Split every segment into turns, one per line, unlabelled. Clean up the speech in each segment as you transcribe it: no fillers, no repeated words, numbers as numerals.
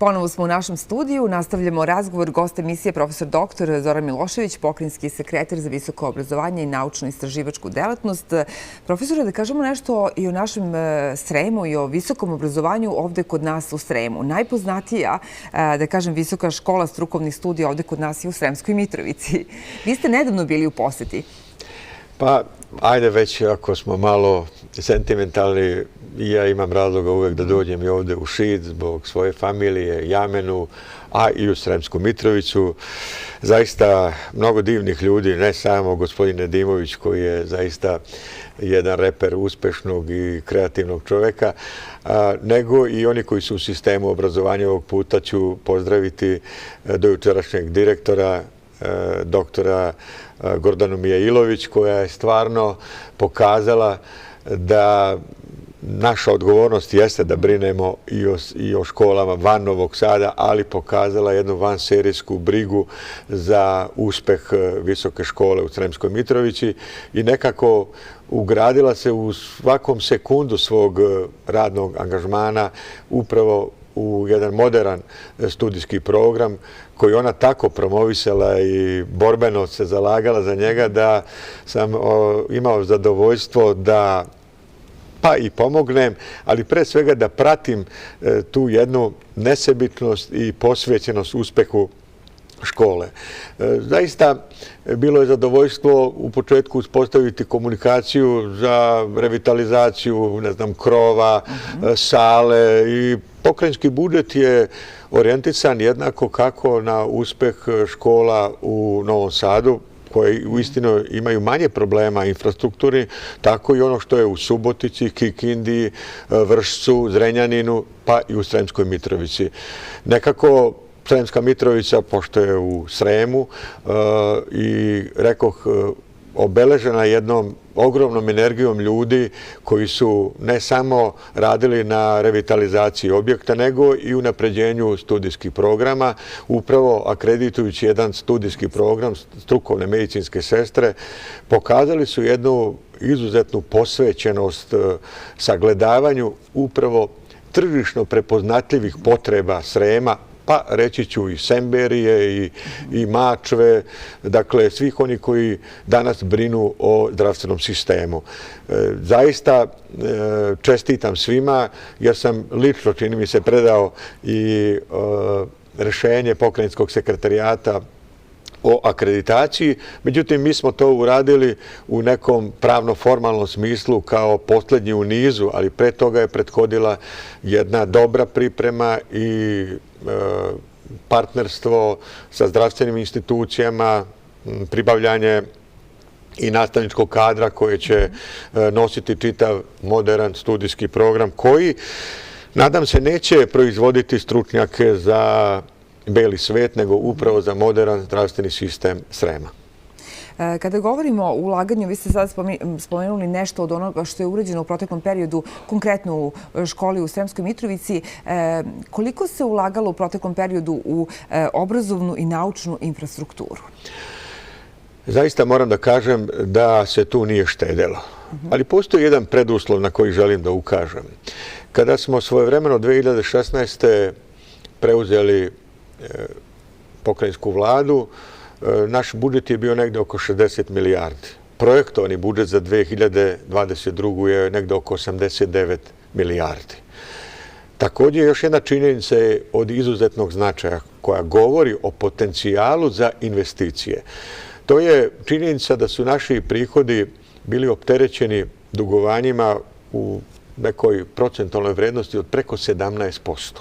Ponovo smo u našem studiju, nastavljamo razgovor. Gost emisije profesor dr. Zoran Milošević, pokrajinski sekretar za visoko obrazovanje i naučno-istraživačku delatnost. Profesore, da kažemo nešto i o našem Sremu i o visokom obrazovanju ovde kod nas u Sremu. Najpoznatija, da kažem, visoka škola strukovnih studija ovde kod nas je u Sremskoj Mitrovici. Vi ste nedavno bili u poseti.
Pa, ajde već ako smo malo sentimentalni, ja imam razloga uvek da dođem i ovde u Šid zbog svoje familije, Jamenu, a i u Sremsku Mitrovicu. Zaista mnogo divnih ljudi, ne samo gospodin Nedimović koji je zaista jedan reper uspešnog i kreativnog čoveka, nego i oni koji su u sistemu obrazovanja. Ovog puta ću pozdraviti dojučerašnjeg direktora, doktora Gordanu Mijailović, koja je stvarno pokazala da naša odgovornost jeste da brinemo i o školama van Novog Sada, ali pokazala jednu vanserijsku brigu za uspeh visoke škole u Sremskoj Mitrovici i nekako ugradila se u svakom sekundu svog radnog angažmana upravo u jedan modern studijski program koji ona tako promovisala i borbeno se zalagala za njega da sam imao zadovoljstvo da pa i pomognem, ali pre svega da pratim tu jednu nesebičnost i posvećenost uspehu škole. Zaista bilo je zadovoljstvo u početku uspostaviti komunikaciju za revitalizaciju, ne znam, krova, sale i pokrajinski budžet je orijentisan jednako kako na uspeh škola u Novom Sadu, koje uistinu imaju manje problema infrastrukturi, tako i ono što je u Subotici, Kikindi, Vršcu, Zrenjaninu, pa i u Sremskoj Mitrovici. Nekako Sremska Mitrovica, pošto je u Sremu i rekoh obeležena jednom ogromnom energijom ljudi koji su ne samo radili na revitalizaciji objekta, nego i unapređenju studijskih programa, upravo akreditujući jedan studijski program strukovne medicinske sestre, pokazali su jednu izuzetnu posvećenost sagledavanju upravo tržišno prepoznatljivih potreba Srema, pa reći ću i Semberije i Mačve, dakle svih oni koji danas brinu o zdravstvenom sistemu. Zaista čestitam svima jer sam lično, čini mi se, predao i rešenje pokrajinskog sekretarijata o akreditaciji. Međutim, mi smo to uradili u nekom pravno-formalnom smislu kao poslednji u nizu, ali pre toga je prethodila jedna dobra priprema i partnerstvo sa zdravstvenim institucijama, pribavljanje i nastavničkog kadra koje će nositi čitav modern studijski program koji, nadam se, neće proizvoditi stručnjake za beli svet, nego upravo za modern zdravstveni sistem Srema.
Kada govorimo o ulaganju, vi ste sada spomenuli nešto od onoga što je urađeno u proteklom periodu, konkretno u školi u Sremskoj Mitrovici. Koliko se ulagalo u proteklom periodu u obrazovnu i naučnu infrastrukturu?
Zaista moram da kažem da se tu nije štedelo. Ali postoji jedan preduslov na koji želim da ukažem. Kada smo svojevremeno 2016. preuzeli pokrajinsku vladu, naš budžet je bio negde oko 60 milijardi. Projektovani budžet za 2022. je negde oko 89 milijardi. Također, još jedna činjenica je od izuzetnog značaja koja govori o potencijalu za investicije. To je činjenica da su naši prihodi bili opterećeni dugovanjima u nekoj procentualnoj vrednosti od preko 17%.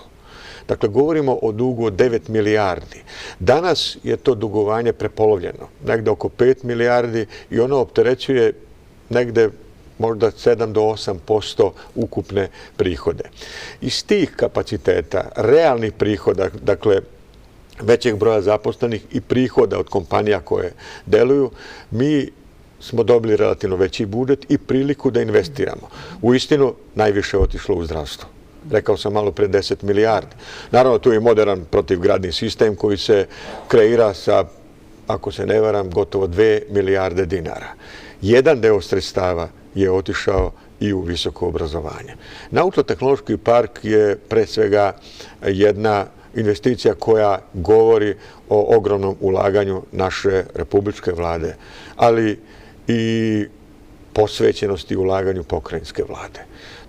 Dakle, govorimo o dugu od 9 milijardi. Danas je to dugovanje prepolovljeno, negde oko 5 milijardi i ono opterećuje negde možda 7 do 8% ukupne prihode. Iz tih kapaciteta, realnih prihoda, dakle, većeg broja zaposlenih i prihoda od kompanija koje deluju, mi smo dobili relativno veći budžet i priliku da investiramo. Uistinu, najviše je otišlo u zdravstvo. Rekao sam malo pre 10 milijardi. Naravno, tu je modern protivgradni sistem koji se kreira sa, ako se ne varam, gotovo 2 milijarde dinara. Jedan deo sredstava je otišao i u visoko obrazovanje. Naučno-tehnološki park je pre svega jedna investicija koja govori o ogromnom ulaganju naše republičke vlade, ali i posvećenosti ulaganju pokrajinske vlade.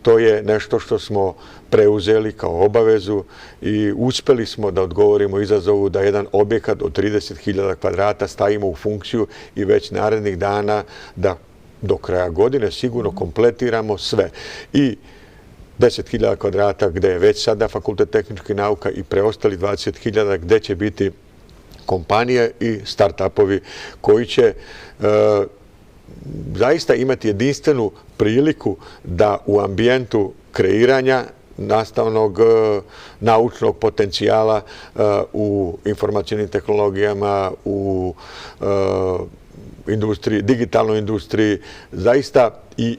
To je nešto što smo preuzeli kao obavezu i uspeli smo da odgovorimo izazovu da jedan objekat od 30.000 kvadrata stavimo u funkciju i već narednih dana da do kraja godine sigurno kompletiramo sve. I 10.000 kvadrata gde je već sada Fakultet tehničkih nauka i preostali 20.000 gde će biti kompanije i start-upovi koji će zaista imati jedinstvenu priliku da u ambijentu kreiranja nastavnog naučnog potencijala u informacionim tehnologijama, u industriji, digitalnoj industriji, zaista i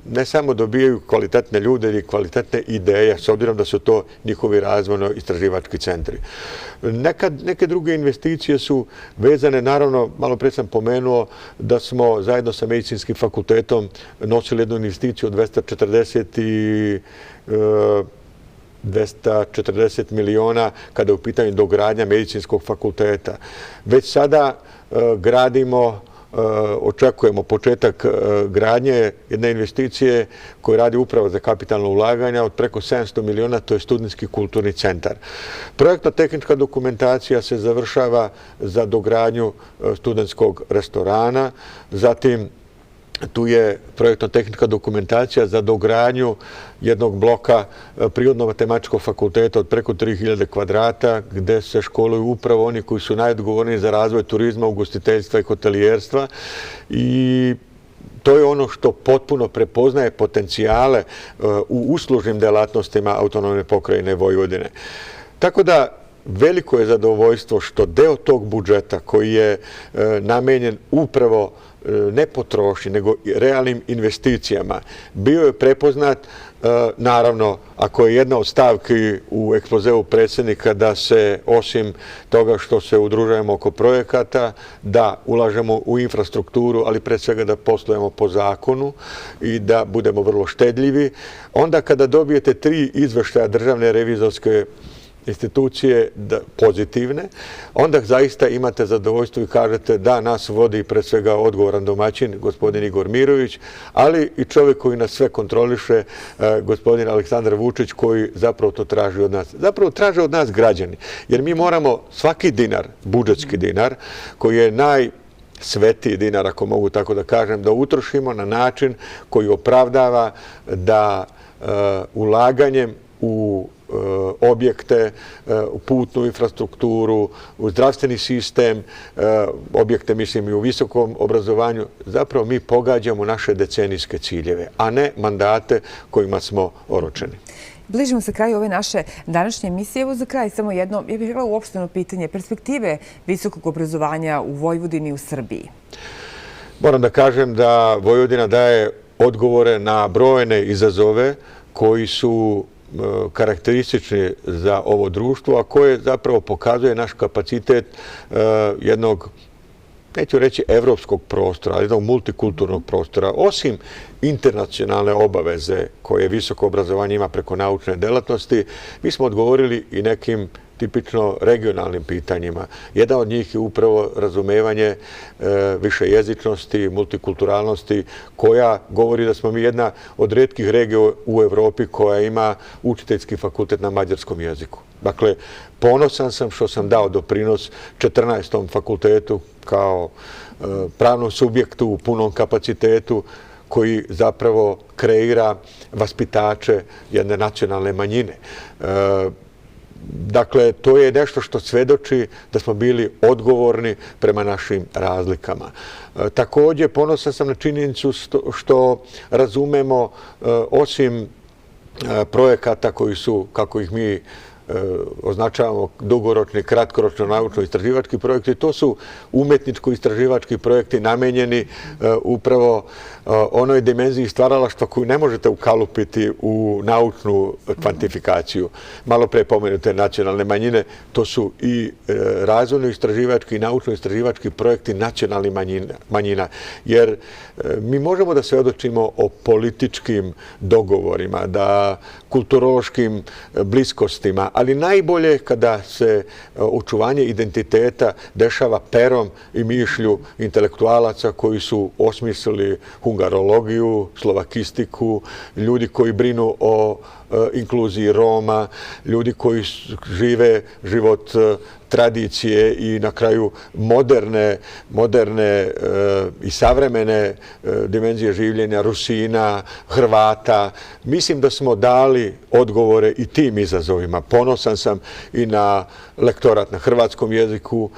ne samo dobijaju kvalitetne ljude ili kvalitetne ideje, s obzirom da su to njihovi razvojno-istraživački centri. Neke druge investicije su vezane, naravno, malo pre sam pomenuo da smo zajedno sa Medicinskim fakultetom nosili jednu investiciju od 240 miliona kada je u pitanju dogradnja Medicinskog fakulteta. Već sada gradimo, očekujemo početak gradnje jedne investicije koju radi Uprava za kapitalno ulaganja od preko 700 miliona, to je Studentski kulturni centar. Projektno-tehnička dokumentacija se završava za dogradnju studentskog restorana, zatim tu je projektno-tehnička dokumentacija za dogradnju jednog bloka Prirodno-matematičkog fakulteta od preko 3.000 kvadrata, gde se školuju upravo oni koji su najodgovorniji za razvoj turizma, ugostiteljstva i hotelijerstva. I to je ono što potpuno prepoznaje potencijale u uslužnim delatnostima Autonomne pokrajine Vojvodine. Tako da veliko je zadovoljstvo što deo tog budžeta koji je namenjen upravo ne potrošnji, nego realnim investicijama, bio je prepoznat, naravno, ako je jedna od stavki u ekspozeu predsjednika da se, osim toga što se udružujemo oko projekata, da ulažemo u infrastrukturu, ali pre svega da poslujemo po zakonu i da budemo vrlo štedljivi. Onda kada dobijete 3 izveštaja Državne revizorske institucije pozitivne, onda zaista imate zadovoljstvo i kažete da nas vodi pre svega odgovoran domaćin, gospodin Igor Mirović, ali i čovjek koji nas sve kontroliše, gospodin Aleksandar Vučić, koji zapravo to traži od nas. Zapravo traže od nas građani, jer mi moramo svaki dinar, budžetski dinar, koji je najsvetiji dinar, ako mogu tako da kažem, da utrošimo na način koji opravdava da ulaganjem u objekte, u putnu infrastrukturu, u zdravstveni sistem, objekte, mislim, i u visokom obrazovanju, zapravo mi pogađamo naše decenijske ciljeve, a ne mandate kojima smo oročeni.
Bližimo se kraju ove naše današnje emisije. Evo za kraj samo jedno, ja bih rekla uopšteno pitanje, perspektive visokog obrazovanja u Vojvodini i u Srbiji.
Moram da kažem da Vojvodina daje odgovore na brojne izazove koji su karakteristični za ovo društvo, a koje zapravo pokazuje naš kapacitet jednog, neću reći evropskog prostora, ali jednog multikulturnog prostora. Osim internacionalne obaveze koje visoko obrazovanje ima preko naučne delatnosti, mi smo odgovorili i nekim tipično regionalnim pitanjima. Jedan od njih je upravo razumevanje višejezičnosti, multikulturalnosti, koja govori da smo mi jedna od retkih regija u Evropi koja ima učiteljski fakultet na mađarskom jeziku. Dakle, ponosan sam što sam dao doprinos 14. fakultetu kao pravnom subjektu u punom kapacitetu koji zapravo kreira vaspitače jedne nacionalne manjine. Dakle, to je nešto što svedoči da smo bili odgovorni prema našim razlikama. Također, ponosan sam na činjenicu što razumemo, osim projekata koji su, kako ih mi označavamo, dugoročni, kratkoročno, naučno-istraživački projekti, to su umetničko-istraživački projekti namenjeni upravo onoj dimenziji stvaralaštva koju ne možete ukalupiti u naučnu kvantifikaciju. Malo pre pomenute nacionalne manjine, to su i razvojno-istraživački i naučno-istraživački projekti nacionalnih manjina. Jer mi možemo da svedočimo o političkim dogovorima, da kulturološkim bliskostima, ali najbolje kada se očuvanje identiteta dešava perom i mišlju intelektualaca koji su osmislili hungarologiju, slovakistiku, ljudi koji brinu o inkluziji Roma, ljudi koji žive život tradicije i na kraju moderne i savremene dimenzije življenja Rusina, Hrvata. Mislim da smo dali odgovore i tim izazovima. Ponosan sam i na lektorat na hrvatskom jeziku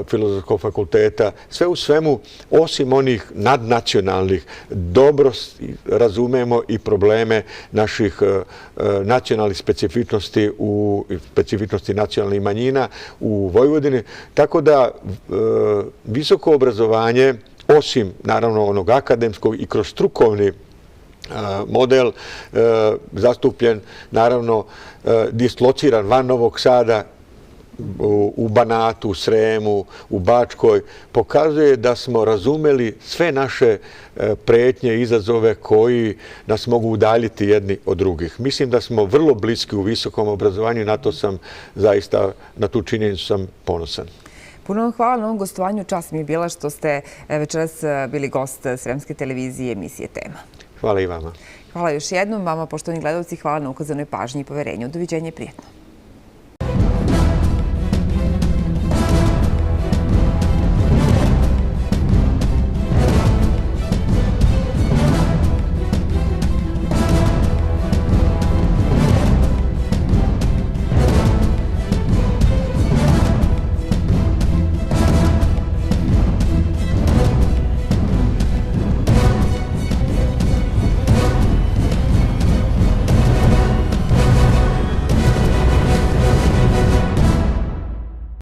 Filozofskog fakulteta. Sve u svemu, osim onih nadnacionalnih, dobro razumemo i probleme naših nacionalnih specifičnosti specifičnosti nacionalnih manjina u Vojvodini. Tako da visoko obrazovanje, osim naravno onog akademskog i kroz strukovni model zastupljen, naravno dislociran van Novog Sada, u Banatu, u Sremu, u Bačkoj, pokazuje da smo razumeli sve naše pretnje i izazove koji nas mogu udaljiti jedni od drugih. Mislim da smo vrlo bliski u visokom obrazovanju i na to sam zaista, na tu činjenicu sam ponosan.
Puno vam hvala na ovom gostovanju. Čast mi je bila što ste večeras bili gost Sremske televizije emisije Tema.
Hvala i vama.
Hvala još jednom. Vama, poštovani gledalci, hvala na ukazanoj pažnji i poverenju. Doviđenja i prijetno.